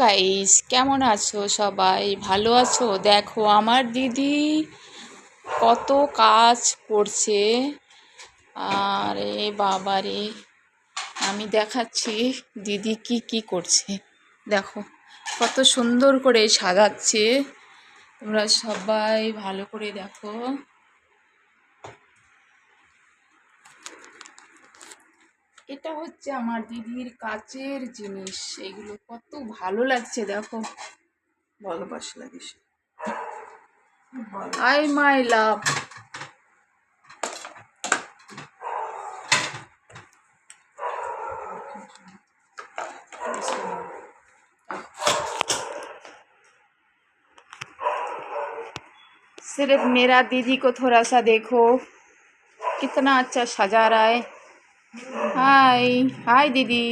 Guys, কেমন আছো সবাই? ভালো আছো? দেখো আমার দিদি কত কাজ করছে। আরে বাবারে, আমি দেখাচ্ছি দিদি কি কি করছে। দেখো কত সুন্দর করে সাজাচ্ছে। তোমরা সবাই ভালো করে দেখো। এটা হচ্ছে আমার দিদির কাচের জিনিস। এগুলো কত ভালো লাগছে দেখো। ভালোবাসা লাগিস আই মাই লাভ। सिर्फ मेरा दीदी को थोड़ा सा देखो, कितना अच्छा सजा रहा है। हाय हाय दीदी।